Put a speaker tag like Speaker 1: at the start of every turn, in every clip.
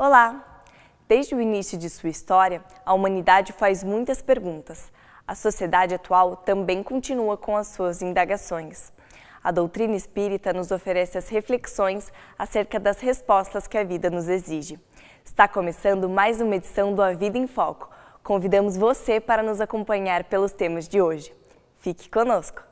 Speaker 1: Olá! Desde o início de sua história, a humanidade faz muitas perguntas. A sociedade atual também continua com as suas indagações. A doutrina espírita nos oferece as reflexões acerca das respostas que a vida nos exige. Está começando mais uma edição do A Vida em Foco. Convidamos você para nos acompanhar pelos temas de hoje. Fique conosco!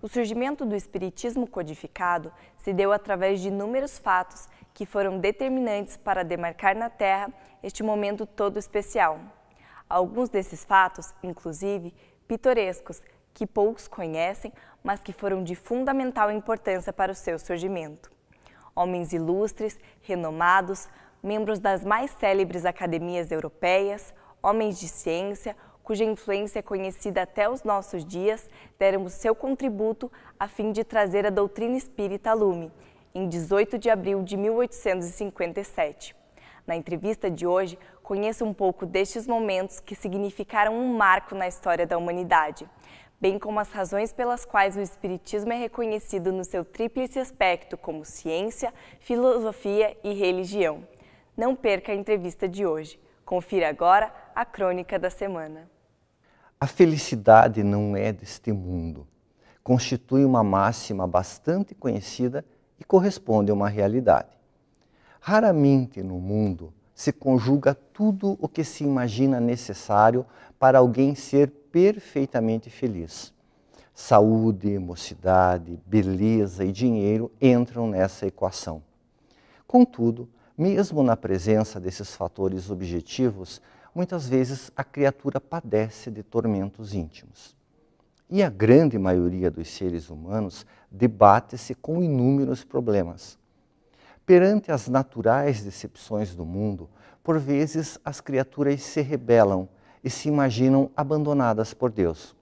Speaker 1: O surgimento do Espiritismo codificado se deu através de inúmeros fatos que foram determinantes para demarcar na Terra este momento todo especial. Alguns desses fatos, inclusive, pitorescos, que poucos conhecem, mas que foram de fundamental importância para o seu surgimento. Homens ilustres, renomados, membros das mais célebres academias europeias, homens de ciência, cuja influência é conhecida até os nossos dias, deram o seu contributo a fim de trazer a doutrina espírita a lume, em 18 de abril de 1857. Na entrevista de hoje, conheça um pouco destes momentos que significaram um marco na história da humanidade, bem como as razões pelas quais o Espiritismo é reconhecido no seu tríplice aspecto como ciência, filosofia e religião. Não perca a entrevista de hoje. Confira agora a crônica da semana.
Speaker 2: A felicidade não é deste mundo. Constitui uma máxima bastante conhecida e corresponde a uma realidade. Raramente no mundo se conjuga tudo o que se imagina necessário para alguém ser perfeitamente feliz. Saúde, mocidade, beleza e dinheiro entram nessa equação. Contudo, mesmo na presença desses fatores objetivos, muitas vezes a criatura padece de tormentos íntimos. E a grande maioria dos seres humanos debate-se com inúmeros problemas. Perante as naturais decepções do mundo, por vezes as criaturas se rebelam e se imaginam abandonadas por Deus.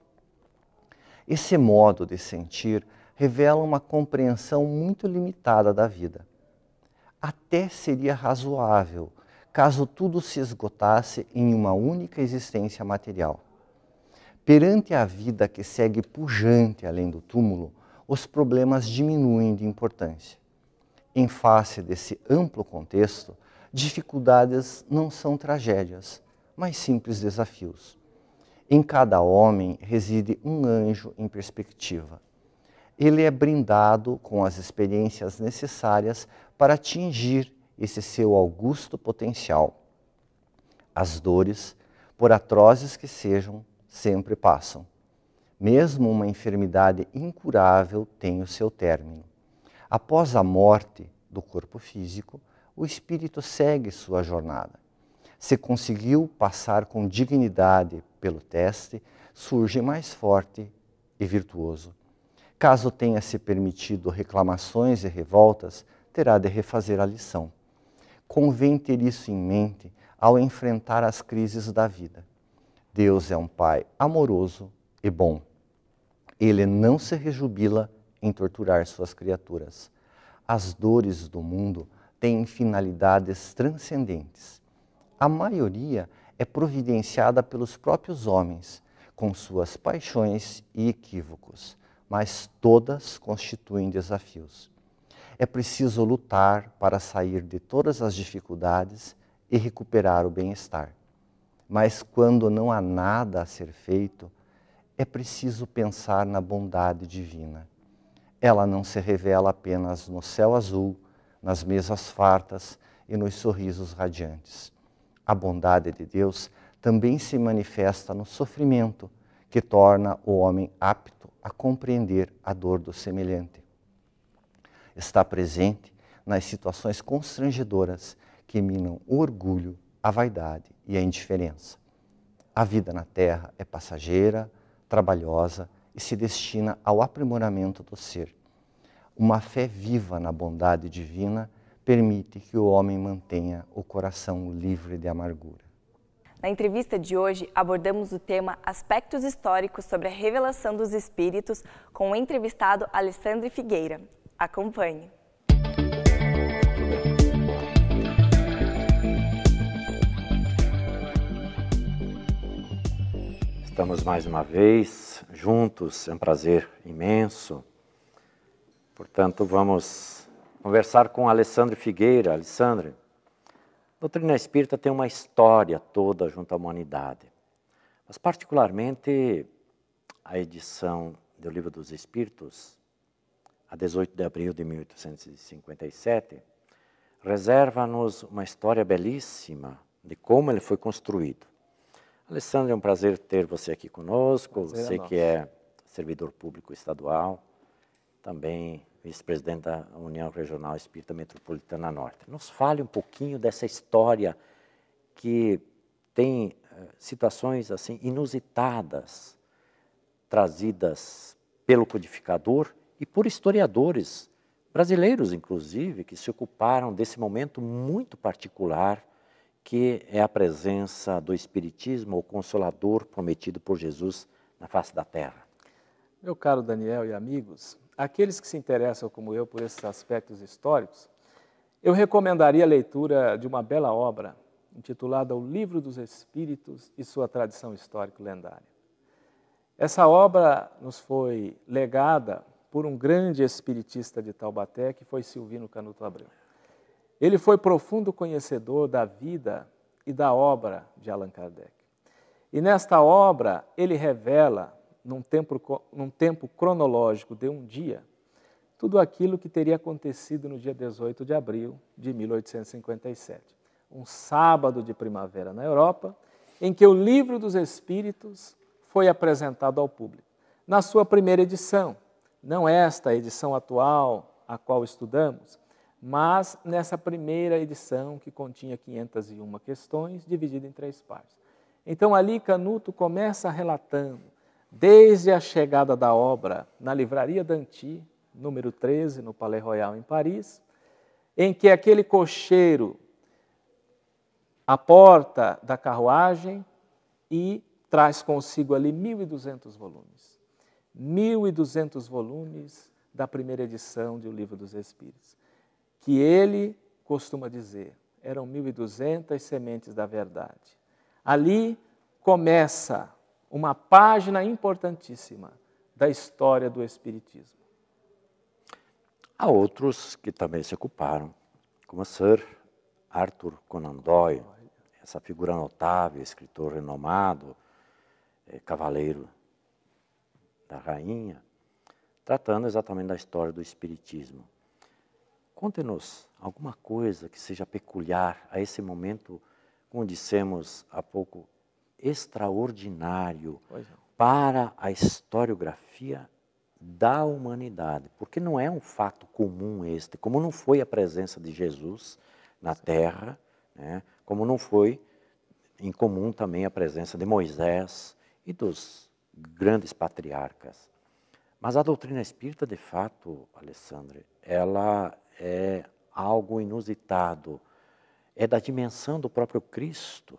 Speaker 2: Esse modo de sentir revela uma compreensão muito limitada da vida. Até seria razoável caso tudo se esgotasse em uma única existência material. Perante a vida que segue pujante além do túmulo, os problemas diminuem de importância. Em face desse amplo contexto, dificuldades não são tragédias, mas simples desafios. Em cada homem reside um anjo em perspectiva. Ele é brindado com as experiências necessárias para atingir esse seu augusto potencial. As dores, por atrozes que sejam, sempre passam. Mesmo uma enfermidade incurável tem o seu término. Após a morte do corpo físico, o espírito segue sua jornada. Se conseguiu passar com dignidade pelo teste, surge mais forte e virtuoso. Caso tenha se permitido reclamações e revoltas, terá de refazer a lição. Convém ter isso em mente ao enfrentar as crises da vida. Deus é um Pai amoroso e bom. Ele não se rejubila em torturar suas criaturas. As dores do mundo têm finalidades transcendentes. A maioria é providenciada pelos próprios homens, com suas paixões e equívocos, mas todas constituem desafios. É preciso lutar para sair de todas as dificuldades e recuperar o bem-estar. Mas quando não há nada a ser feito, é preciso pensar na bondade divina. Ela não se revela apenas no céu azul, nas mesas fartas e nos sorrisos radiantes. A bondade de Deus também se manifesta no sofrimento, que torna o homem apto a compreender a dor do semelhante. Está presente nas situações constrangedoras que minam o orgulho, a vaidade e a indiferença. A vida na Terra é passageira, trabalhosa e se destina ao aprimoramento do ser. Uma fé viva na bondade divina permite que o homem mantenha o coração livre de amargura.
Speaker 1: Na entrevista de hoje, abordamos o tema Aspectos Históricos sobre a Revelação dos Espíritos com o entrevistado Alessandro Figueira. Acompanhe!
Speaker 3: Estamos mais uma vez juntos, é um prazer imenso. Portanto, vamos conversar com Alessandro Figueira. Alessandro, a doutrina espírita tem uma história toda junto à humanidade, mas particularmente a edição do Livro dos Espíritos, a 18 de abril de 1857, reserva-nos uma história belíssima de como ele foi construído. Alessandro, é um prazer ter você aqui conosco. Você que é servidor público estadual, também vice-presidente da União Regional Espírita Metropolitana Norte. Nos fale um pouquinho dessa história que tem situações assim inusitadas, trazidas pelo codificador e por historiadores brasileiros, inclusive, que se ocuparam desse momento muito particular que é a presença do Espiritismo, o Consolador prometido por Jesus na face da Terra.
Speaker 4: Meu caro Daniel e amigos, aqueles que se interessam como eu por esses aspectos históricos, eu recomendaria a leitura de uma bela obra intitulada O Livro dos Espíritos e Sua Tradição Histórico-Lendária. Essa obra nos foi legada por um grande espiritista de Taubaté, que foi Silvino Canuto Abreu. Ele foi profundo conhecedor da vida e da obra de Allan Kardec. E nesta obra ele revela, num tempo cronológico de um dia, tudo aquilo que teria acontecido no dia 18 de abril de 1857. Um sábado de primavera na Europa, em que o Livro dos Espíritos foi apresentado ao público. Na sua primeira edição, não esta edição atual, a qual estudamos, mas nessa primeira edição que continha 501 questões, dividida em 3 partes. Então ali Canuto começa relatando, desde a chegada da obra na Livraria Danty, número 13, no Palais Royal em Paris, em que aquele cocheiro a porta da carruagem e traz consigo ali 1.200 volumes. 1.200 volumes da primeira edição de O Livro dos Espíritos, que ele costuma dizer, eram 1.200 sementes da verdade. Ali começa uma página importantíssima da história do Espiritismo.
Speaker 3: Há outros que também se ocuparam, como Sir Arthur Conan Doyle, essa figura notável, escritor renomado, cavaleiro da rainha, tratando exatamente da história do Espiritismo. Conte-nos alguma coisa que seja peculiar a esse momento, como dissemos há pouco, extraordinário para a historiografia da humanidade. Porque não é um fato comum este, como não foi a presença de Jesus na Terra, né? Como não foi incomum também a presença de Moisés e dos grandes patriarcas. Mas a doutrina espírita, de fato, Alessandro, ela é algo inusitado, é da dimensão do próprio Cristo,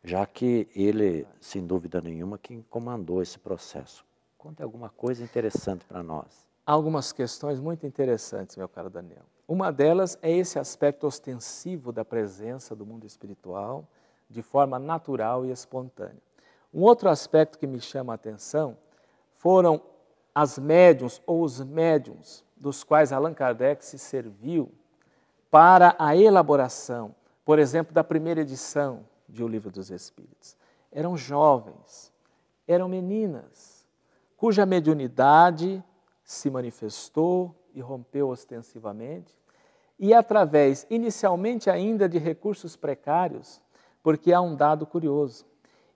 Speaker 3: já que ele, sem dúvida nenhuma, quem comandou esse processo. Conte alguma coisa interessante para nós.
Speaker 4: Há algumas questões muito interessantes, meu caro Daniel. Uma delas é esse aspecto ostensivo da presença do mundo espiritual de forma natural e espontânea. Um outro aspecto que me chama a atenção foram as médiuns ou os médiuns dos quais Allan Kardec se serviu para a elaboração, por exemplo, da primeira edição de O Livro dos Espíritos. Eram jovens, eram meninas, cuja mediunidade se manifestou e rompeu ostensivamente, e através, inicialmente ainda de recursos precários, porque há um dado curioso.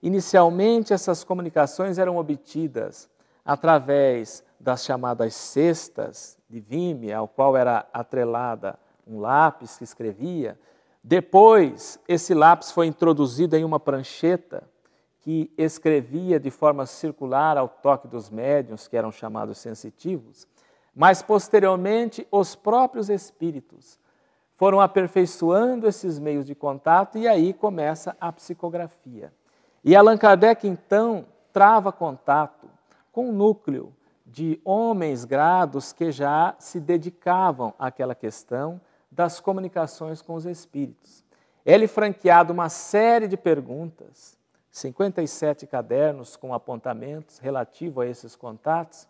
Speaker 4: Inicialmente, essas comunicações eram obtidas através das chamadas cestas de vime, ao qual era atrelada um lápis que escrevia. Depois, esse lápis foi introduzido em uma prancheta que escrevia de forma circular ao toque dos médiuns, que eram chamados sensitivos. Mas, posteriormente, os próprios espíritos foram aperfeiçoando esses meios de contato e aí começa a psicografia. E Allan Kardec, então, trava contato com um núcleo de homens grados que já se dedicavam àquela questão das comunicações com os espíritos. É-lhe franqueado uma série de perguntas 57 cadernos com apontamentos relativos a esses contatos,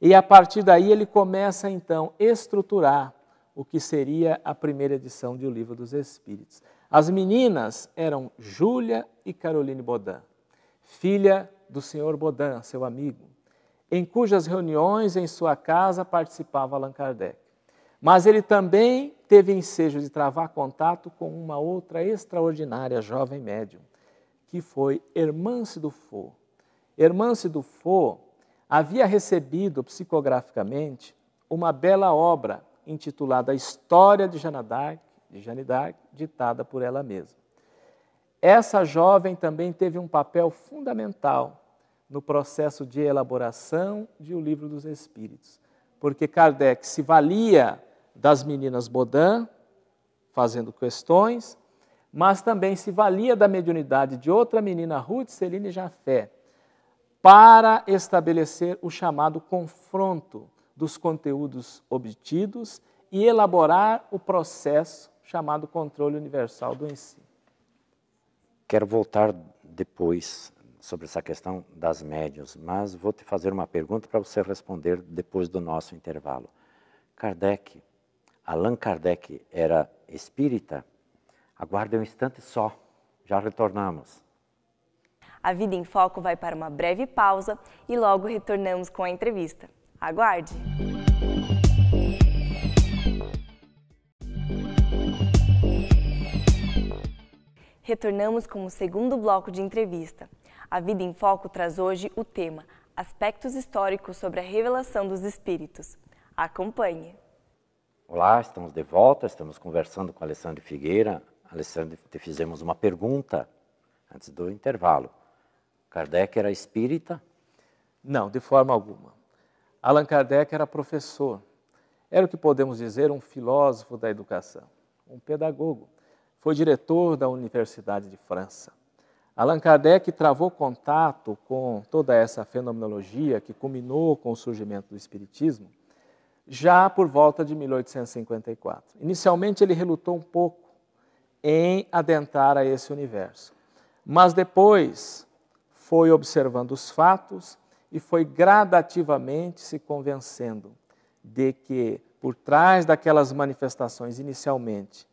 Speaker 4: e a partir daí ele começa então a estruturar o que seria a primeira edição de O Livro dos Espíritos. As meninas eram Júlia e Caroline Baudin, filha do senhor Baudin, seu amigo, em cujas reuniões em sua casa participava Allan Kardec. Mas ele também teve ensejo de travar contato com uma outra extraordinária jovem médium, que foi Hermance Dufour. Hermance Dufour havia recebido psicograficamente uma bela obra intitulada A História de Jeanne d'Arc, ditada por ela mesma. Essa jovem também teve um papel fundamental no processo de elaboração de O Livro dos Espíritos, porque Kardec se valia das meninas Baudin, fazendo questões, mas também se valia da mediunidade de outra menina, Ruth Céline Jaffé, para estabelecer o chamado confronto dos conteúdos obtidos e elaborar o processo chamado controle universal do ensino.
Speaker 3: Quero voltar depois sobre essa questão das médiuns, mas vou te fazer uma pergunta para você responder depois do nosso intervalo. Allan Kardec era espírita? Aguarde um instante só, já retornamos.
Speaker 1: A Vida em Foco vai para uma breve pausa e logo retornamos com a entrevista. Aguarde! Retornamos com o segundo bloco de entrevista. A Vida em Foco traz hoje o tema Aspectos históricos sobre a revelação dos Espíritos. Acompanhe!
Speaker 3: Olá, estamos de volta, estamos conversando com Alessandro Figueira. Alessandro, te fizemos uma pergunta antes do intervalo. Kardec era espírita?
Speaker 4: Não, de forma alguma. Allan Kardec era professor. Era o que podemos dizer um filósofo da educação, um pedagogo. Foi diretor da Universidade de França. Allan Kardec travou contato com toda essa fenomenologia que culminou com o surgimento do Espiritismo já por volta de 1854. Inicialmente ele relutou um pouco em adentrar a esse universo, mas depois foi observando os fatos e foi gradativamente se convencendo de que por trás daquelas manifestações inicialmente,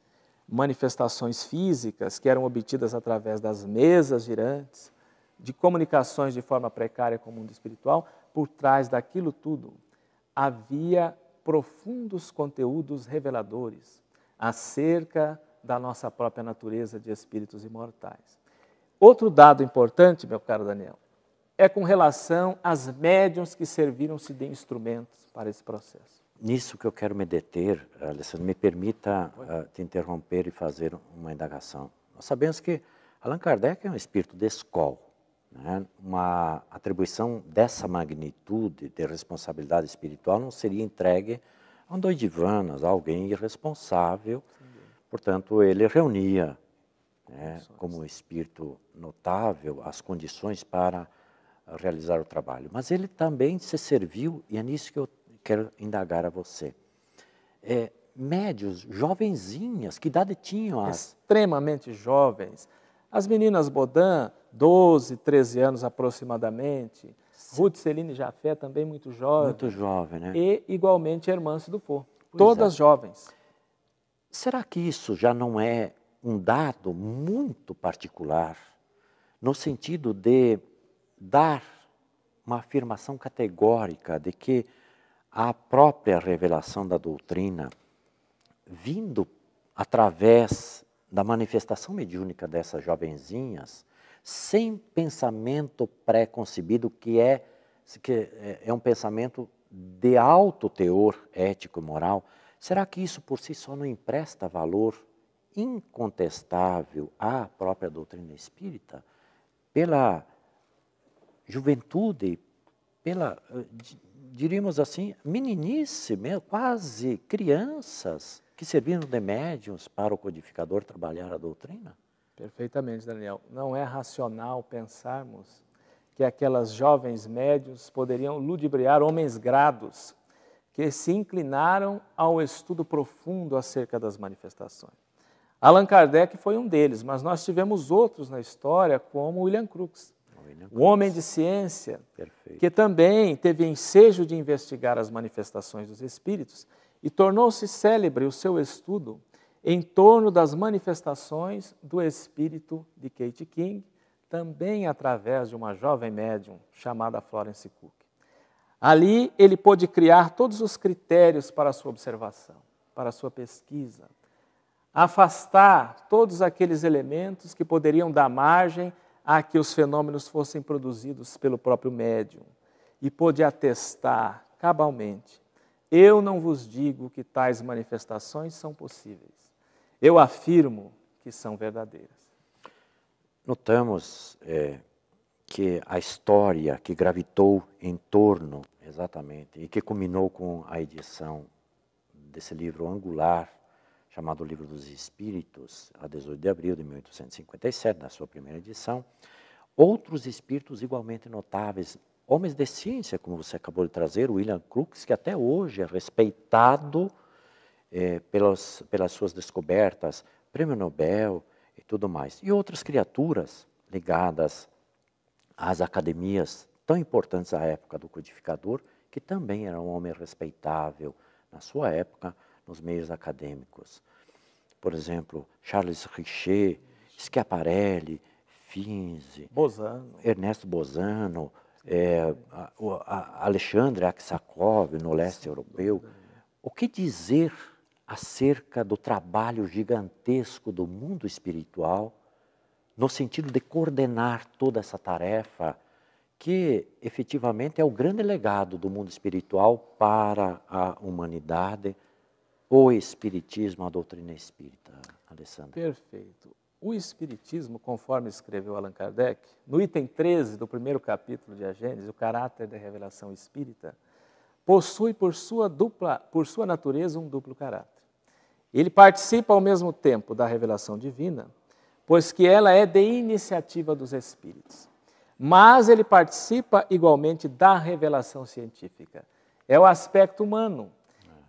Speaker 4: manifestações físicas que eram obtidas através das mesas girantes, de comunicações de forma precária com o mundo espiritual, por trás daquilo tudo havia profundos conteúdos reveladores acerca da nossa própria natureza de espíritos imortais. Outro dado importante, meu caro Daniel, é com relação às médiuns que serviram-se de instrumentos para esse processo.
Speaker 3: Nisso que eu quero me deter, Alessandro, me permita te interromper e fazer uma indagação. Nós sabemos que Allan Kardec é um espírito de escola, né? Uma atribuição dessa magnitude de responsabilidade espiritual não seria entregue a um doidivanas, a alguém irresponsável. Portanto, ele reunia, né, como espírito notável as condições para realizar o trabalho. Mas ele também se serviu, e é nisso que eu quero indagar a você. Médios, jovenzinhas, que idade tinham?
Speaker 4: Extremamente jovens. As meninas Baudin, 12, 13 anos aproximadamente. Ruth Céline Jaffé também muito jovem.
Speaker 3: Muito jovem, né?
Speaker 4: E igualmente Hermance Dufour. Todas jovens.
Speaker 3: Será que isso já não é um dado muito particular, no sentido de dar uma afirmação categórica de que a própria revelação da doutrina, vindo através da manifestação mediúnica dessas jovenzinhas, sem pensamento pré-concebido, que é um pensamento de alto teor ético e moral, será que isso por si só não empresta valor incontestável à própria doutrina espírita? Pela juventude, pela, diríamos assim, meninice, quase crianças que serviram de médiuns para o codificador trabalhar a doutrina?
Speaker 4: Perfeitamente, Daniel. Não é racional pensarmos que aquelas jovens médiuns poderiam ludibriar homens grados que se inclinaram ao estudo profundo acerca das manifestações. Allan Kardec foi um deles, mas nós tivemos outros na história, como William Crookes, um homem de ciência, que também teve ensejo de investigar as manifestações dos espíritos e tornou-se célebre o seu estudo em torno das manifestações do espírito de Kate King, também através de uma jovem médium chamada Florence Cook. Ali ele pôde criar todos os critérios para a sua observação, para a sua pesquisa, afastar todos aqueles elementos que poderiam dar margem a que os fenômenos fossem produzidos pelo próprio médium e pôde atestar cabalmente: eu não vos digo que tais manifestações são possíveis, eu afirmo que são verdadeiras.
Speaker 3: Notamos que a história que gravitou em torno, exatamente, e que culminou com a edição desse livro angular, chamado Livro dos Espíritos, a 18 de abril de 1857, na sua primeira edição, outros espíritos igualmente notáveis, homens de ciência, como você acabou de trazer, o William Crookes, que até hoje é respeitado pelas suas descobertas, Prêmio Nobel e tudo mais. E outras criaturas ligadas às academias tão importantes à época do codificador, que também era um homem respeitável na sua época, nos meios acadêmicos. Por exemplo, Charles Richer, Schiaparelli, Finzi, Ernesto Bozano, Alexandre Aksakov, no leste europeu. O que dizer acerca do trabalho gigantesco do mundo espiritual, no sentido de coordenar toda essa tarefa, que efetivamente é o grande legado do mundo espiritual para a humanidade, o Espiritismo, a doutrina espírita, Alessandro?
Speaker 4: Perfeito. O Espiritismo, conforme escreveu Allan Kardec, no item 13 do primeiro capítulo de A Gênese, o caráter da revelação espírita, possui por sua natureza um duplo caráter. Ele participa ao mesmo tempo da revelação divina, pois que ela é de iniciativa dos espíritos. Mas ele participa igualmente da revelação científica. É o aspecto humano.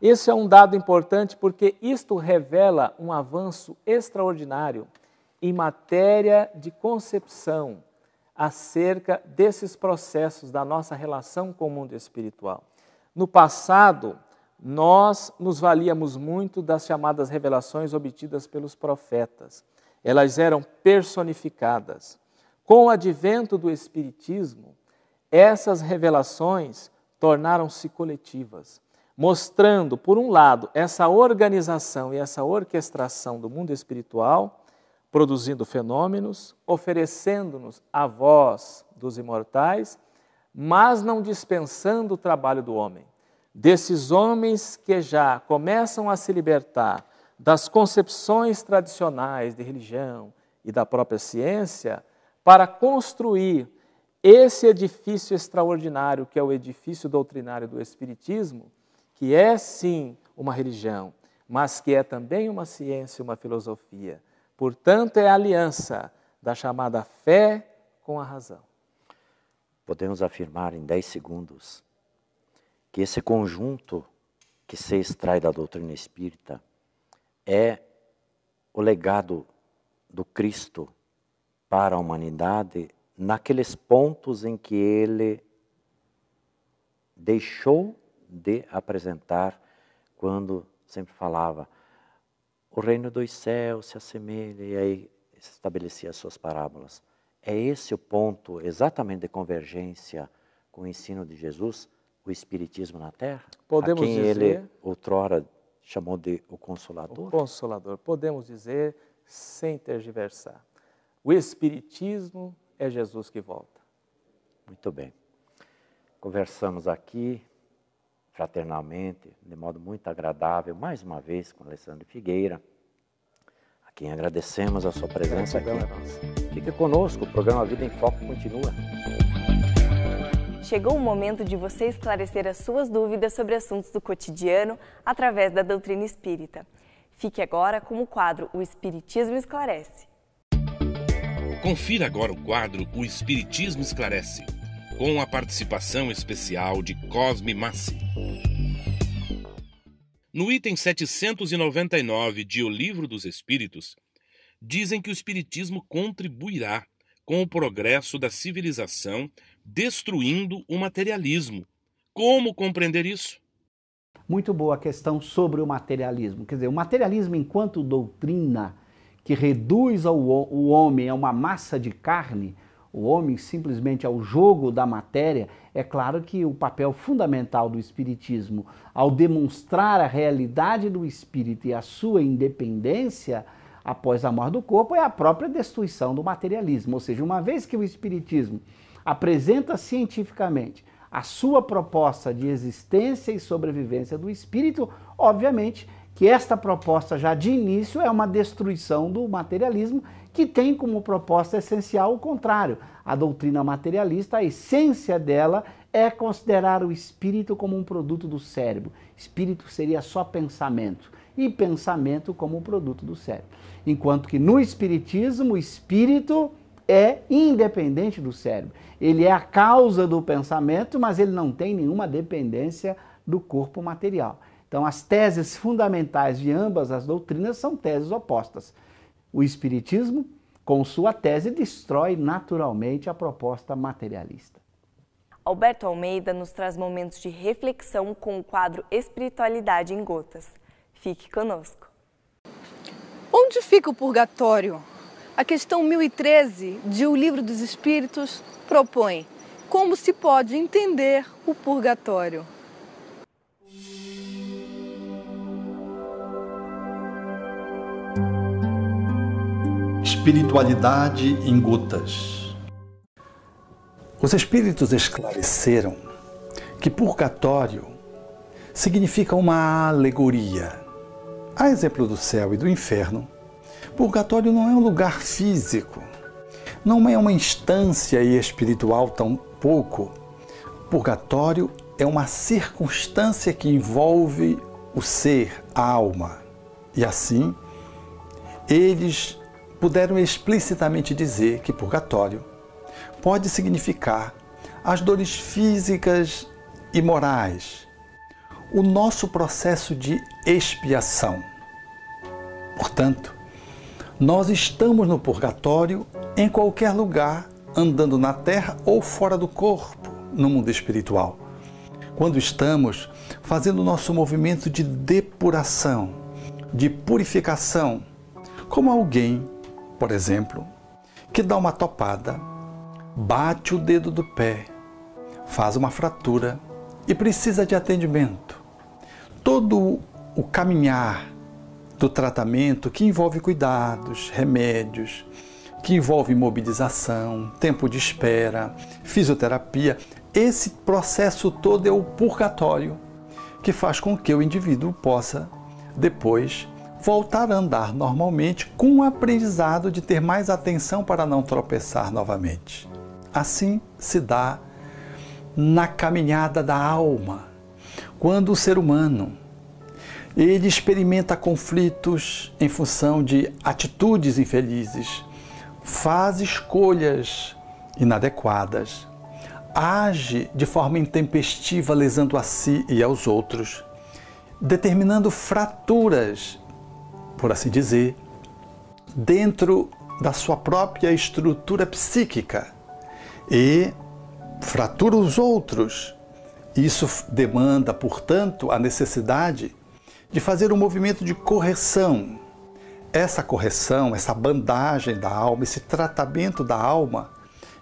Speaker 4: Esse é um dado importante porque isto revela um avanço extraordinário em matéria de concepção acerca desses processos da nossa relação com o mundo espiritual. No passado, nós nos valíamos muito das chamadas revelações obtidas pelos profetas. Elas eram personificadas. Com o advento do Espiritismo, essas revelações tornaram-se coletivas, mostrando, por um lado, essa organização e essa orquestração do mundo espiritual, produzindo fenômenos, oferecendo-nos a voz dos imortais, mas não dispensando o trabalho do homem. Desses homens que já começam a se libertar das concepções tradicionais de religião e da própria ciência, para construir esse edifício extraordinário que é o edifício doutrinário do Espiritismo, que é sim uma religião, mas que é também uma ciência, uma filosofia. Portanto, é a aliança da chamada fé com a razão.
Speaker 3: Podemos afirmar em 10 segundos que esse conjunto que se extrai da doutrina espírita é o legado do Cristo para a humanidade naqueles pontos em que ele deixou de apresentar, quando sempre falava o reino dos céus se assemelha, e aí estabelecia as suas parábolas. É esse o ponto exatamente de convergência com o ensino de Jesus, o Espiritismo na Terra?
Speaker 4: Podemos
Speaker 3: a quem
Speaker 4: dizer,
Speaker 3: ele outrora chamou de o Consolador?
Speaker 4: O Consolador. Podemos dizer, sem tergiversar, o Espiritismo é Jesus que volta.
Speaker 3: Muito bem. Conversamos aqui fraternalmente, de modo muito agradável, mais uma vez com Alessandro Figueira, a quem agradecemos a sua presença aqui. Fique conosco, o programa Vida em Foco continua.
Speaker 1: Chegou o momento de você esclarecer as suas dúvidas sobre assuntos do cotidiano através da doutrina espírita. Fique agora com o quadro O Espiritismo Esclarece.
Speaker 5: Confira agora o quadro O Espiritismo Esclarece, com a participação especial de Cosme Massi. No item 799 de O Livro dos Espíritos, dizem que o Espiritismo contribuirá com o progresso da civilização, destruindo o materialismo. Como compreender isso?
Speaker 6: Muito boa questão sobre o materialismo. Quer dizer, o materialismo enquanto doutrina que reduz o homem a uma massa de carne, o homem simplesmente ao jogo da matéria, é claro que o papel fundamental do Espiritismo, ao demonstrar a realidade do espírito e a sua independência após a morte do corpo, é a própria destruição do materialismo. Ou seja, uma vez que o Espiritismo apresenta cientificamente a sua proposta de existência e sobrevivência do espírito, obviamente que esta proposta já de início é uma destruição do materialismo, que tem como proposta essencial o contrário. A doutrina materialista, a essência dela é considerar o espírito como um produto do cérebro. Espírito seria só pensamento, e pensamento como um produto do cérebro. Enquanto que no espiritismo, o espírito é independente do cérebro. Ele é a causa do pensamento, mas ele não tem nenhuma dependência do corpo material. Então, as teses fundamentais de ambas as doutrinas são teses opostas. O Espiritismo, com sua tese, destrói naturalmente a proposta materialista.
Speaker 1: Alberto Almeida nos traz momentos de reflexão com o quadro Espiritualidade em Gotas. Fique conosco.
Speaker 7: Onde fica o purgatório? A questão 1013 de O Livro dos Espíritos propõe como se pode entender o purgatório.
Speaker 8: Espiritualidade em Gotas. Os espíritos esclareceram que purgatório significa uma alegoria. A exemplo do céu e do inferno, purgatório não é um lugar físico, não é uma instância espiritual tampouco. Purgatório é uma circunstância que envolve o ser, a alma. E assim, eles puderam explicitamente dizer que purgatório pode significar as dores físicas e morais, o nosso processo de expiação. Portanto, nós estamos no purgatório em qualquer lugar, andando na terra ou fora do corpo, no mundo espiritual. Quando estamos fazendo o nosso movimento de depuração, de purificação, como alguém, por exemplo, que dá uma topada, bate o dedo do pé, faz uma fratura e precisa de atendimento. Todo o caminhar do tratamento que envolve cuidados, remédios, que envolve imobilização, tempo de espera, fisioterapia, esse processo todo é o purgatório, que faz com que o indivíduo possa, depois, voltar a andar normalmente com o aprendizado de ter mais atenção para não tropeçar novamente. Assim se dá na caminhada da alma, quando o ser humano ele experimenta conflitos em função de atitudes infelizes, faz escolhas inadequadas, age de forma intempestiva, lesando a si e aos outros, determinando fraturas, por assim dizer, dentro da sua própria estrutura psíquica e fratura os outros. Isso demanda, portanto, a necessidade de fazer um movimento de correção. Essa correção, essa bandagem da alma, esse tratamento da alma,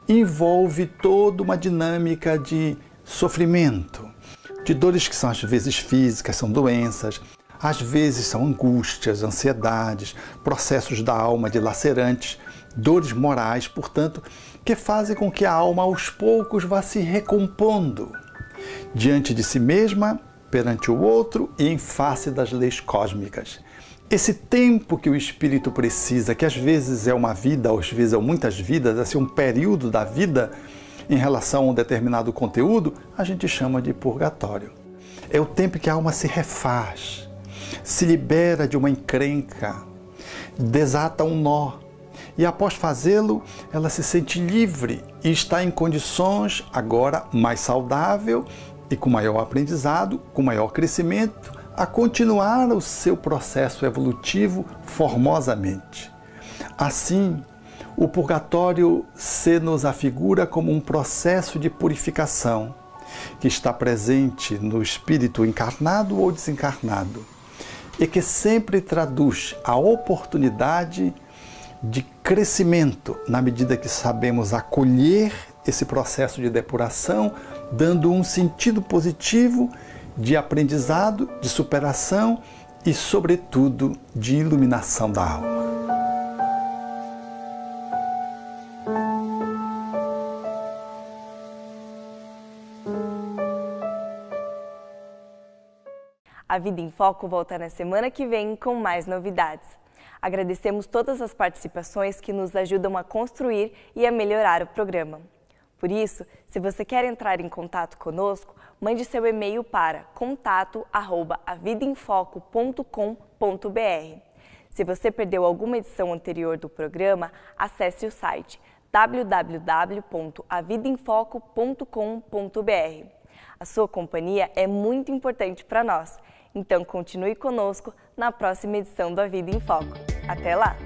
Speaker 8: envolve toda uma dinâmica de sofrimento, de dores que são às vezes físicas, são doenças, às vezes são angústias, ansiedades, processos da alma dilacerantes, dores morais, portanto, que fazem com que a alma aos poucos vá se recompondo diante de si mesma, perante o outro e em face das leis cósmicas. Esse tempo que o espírito precisa, que às vezes é uma vida, às vezes são muitas vidas, assim, um período da vida em relação a um determinado conteúdo, a gente chama de purgatório. É o tempo que a alma se refaz, se libera de uma encrenca, desata um nó, e após fazê-lo, ela se sente livre e está em condições agora mais saudável e com maior aprendizado, com maior crescimento, a continuar o seu processo evolutivo formosamente. Assim, o purgatório se nos afigura como um processo de purificação que está presente no espírito encarnado ou desencarnado e que sempre traduz a oportunidade de crescimento na medida que sabemos acolher esse processo de depuração, dando um sentido positivo de aprendizado, de superação e, sobretudo, de iluminação da alma.
Speaker 1: A Vida em Foco volta na semana que vem com mais novidades. Agradecemos todas as participações que nos ajudam a construir e a melhorar o programa. Por isso, se você quer entrar em contato conosco, mande seu e-mail para contato@avidaemfoco.com.br. Se você perdeu alguma edição anterior do programa, acesse o site www.avidaemfoco.com.br. A sua companhia é muito importante para nós, então continue conosco na próxima edição do A Vida em Foco. Até lá!